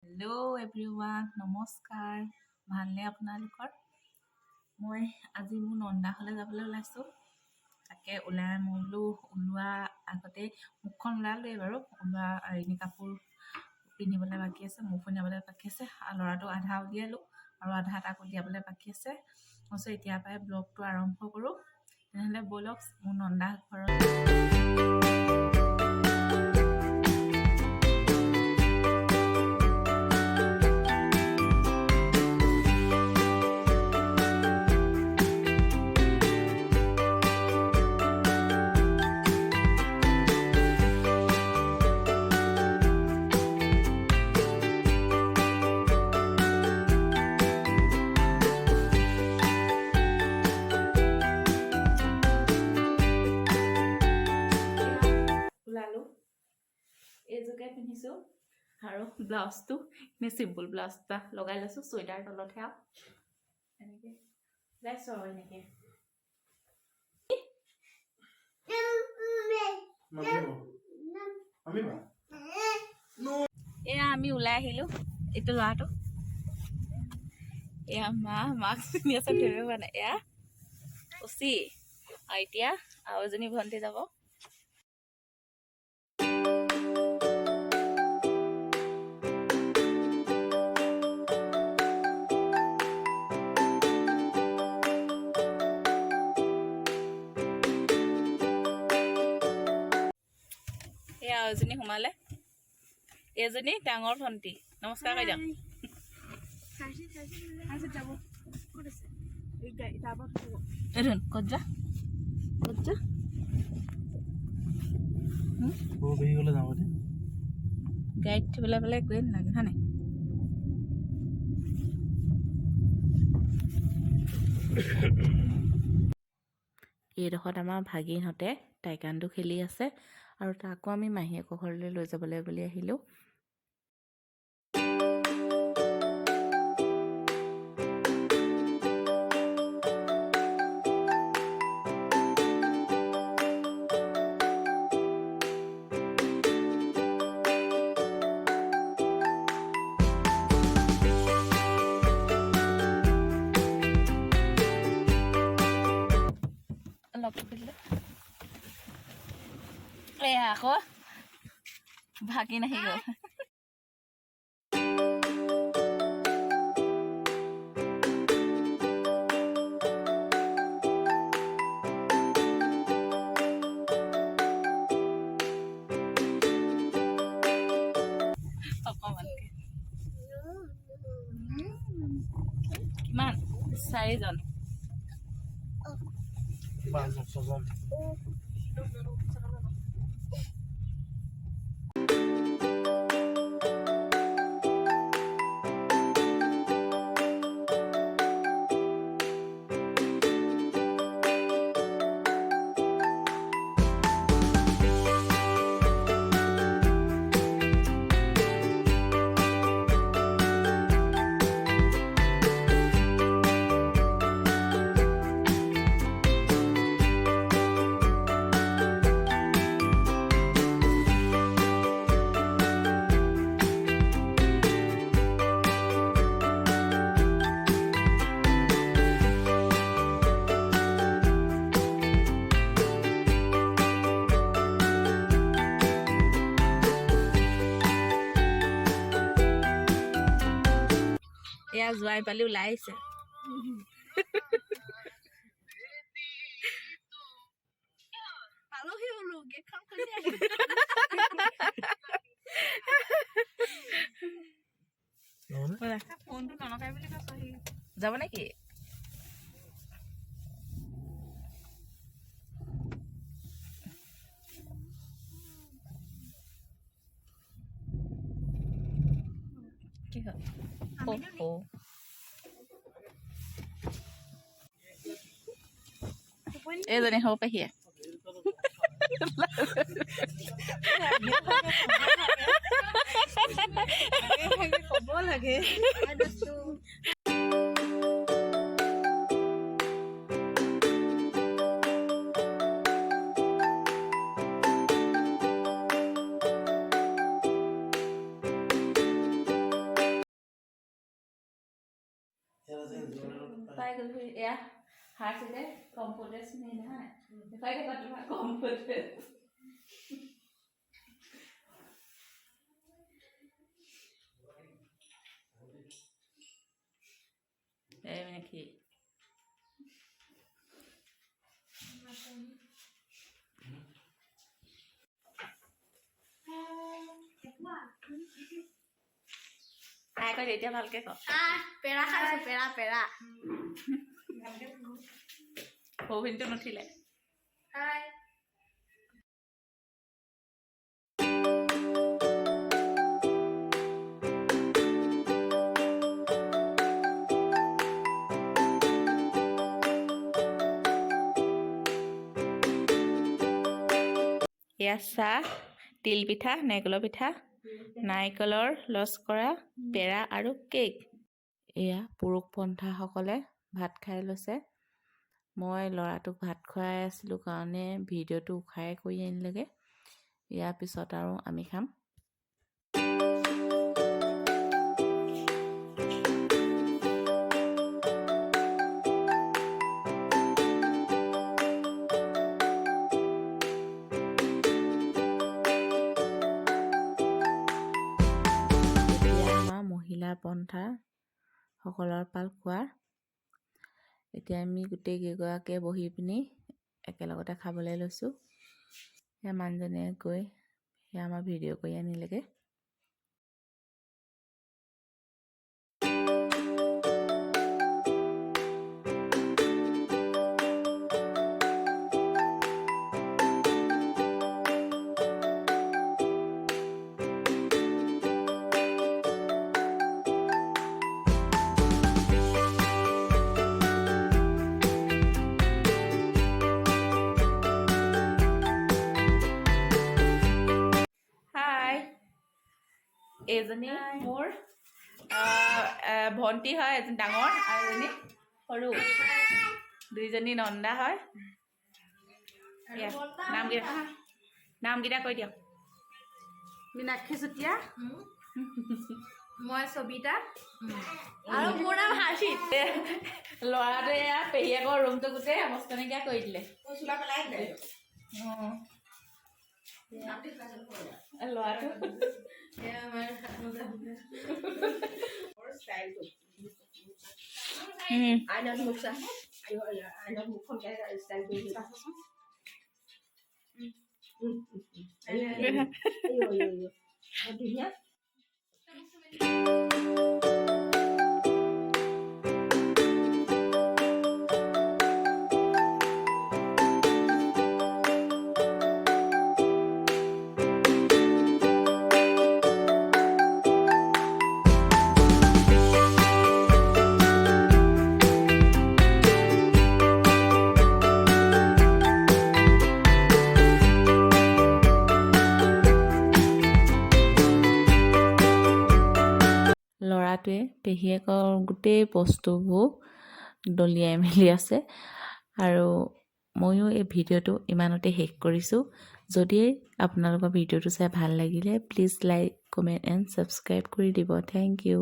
Hello' everyone, নমস্কাৰ। ভালনে আপোনালোকৰ? মই আজি মোৰ নন্দাহঁলৈ যাবলৈ ওলাইছোঁ। তাকে ওলাই মই বোলো ওলোৱা আগতে মুখখন ওলালোৱেই বাৰু। ওলোৱা এনে কাপোৰ পিন্ধিবলৈ বাকী আছে, মুখ উলিয়াবলৈ বাকী আছে। আৰু ল'ৰাটো আধা উলিয়ালোঁ আৰু আধা তাক উলিয়াবলৈ বাকী আছে। মই এতিয়াৰ পৰাই ব্লগটো আৰম্ভ কৰোঁ। তেনেহ'লে ব'লক মোৰ নন্দা ঘৰত। ওলালোঁ, এইযোৰকে পিন্ধিছোঁ আৰু ব্লাউজটো এনেই চিম্পুল ব্লাউজ এটা লগাই লৈছোঁ, চুৱেটাৰ তলতহে আৰু এনেকৈ ওলাইছোঁ আৰু এনেকৈ। এয়া আমি ওলাই আহিলোঁ। এইটো ল'ৰাটো এয়া মাক চিনি আছে, ধৰিব পৰা নাই। এয়া উচি আৰু এতিয়া আৰু এজনী ভণ্টি যাব। এয়া এজনী সোমালে, এজনী ডাঙৰ ভণ্টি। নমস্কাৰ কৰি দিয়ক। ক'ত যা ক'ত যা গাড়ীত থবলৈ পেলাই একোৱেই নালাগে হয় নাই। এইডোখৰত আমাৰ ভাগিনহঁতে টাইকাণ্ডো খেলি আছে আৰু তাকো আমি মাহীয়েকৰ ঘৰলৈ লৈ যাবলৈ বুলি আহিলোঁ। এয়া আকৌ ভাগিন আহি গ'ল। কিমান? 4জন। এয়া জোৱাই পালি ওলাই আহিছে। যাব নেকি? কি হ'ল? এইজনী হ'ব পেহীয়ে। ক'ব লাগে। পাই গ'লো এয়া হাৰ্টতে কম্পিউটাৰ চিনি নহয় দেখাই থকা তোমাৰ কম্পিউটাৰ এই নেকি খাই কৈ এতিয়া ভালকে ক পেৰা খাইছো পেৰা পেৰা সৌভিনটো নুঠিলে হাই এয়া চাহ তিল পিঠা নাৰিকলৰ পিঠা নাৰিকলৰ লস্কৰা পেৰা আৰু কেক এয়া পুৰুষ পন্থাসকলে ভাত খাই লৈছে মই ল'ৰাটোক ভাত খুৱাই আছিলোঁ কাৰণে ভিডিঅ'টো উখাই কৰি আনিলেগৈ ইয়াৰ পিছত আৰু আমি খাম মহিলা পন্থা সকলৰ পাল খোৱাৰ এতিয়া আমি গোটেই কেইগৰাকীয়ে বহি পিনি একেলগতে খাবলৈ লৈছোঁ সেয়া মানুহজনীয়ে গৈ সেয়া আমাৰ ভিডিঅ' কৰি আনিলেগৈ এজনী মোৰ ভণ্টি হয় এজনী ডাঙৰ আৰু এজনী সৰু দুইজনী নন্দা হয় নামকেইটা কৈ দিয়ক মীনাক্ষী চুতীয়া মই সবিতা আৰু মোৰ নাম হাৰ্ষিত ল'ৰাটোৱে এয়া পেহীয়েকৰ ৰুমটো গোটেই অৱস্থা নাইকিয়া কৰি দিলে ল'ৰাটো ল'ৰাটোৱে পেহীয়েকৰ গোটেই বস্তুবোৰ দলিয়াই মেলি আছে আৰু ময়ো এই ভিডিঅ'টো ইমানতে শেষ কৰিছোঁ যদি আপোনালোকৰ ভিডিঅ'টো চাই ভাল লাগিলে please like comment and subscribe কৰি দিব থেংক ইউ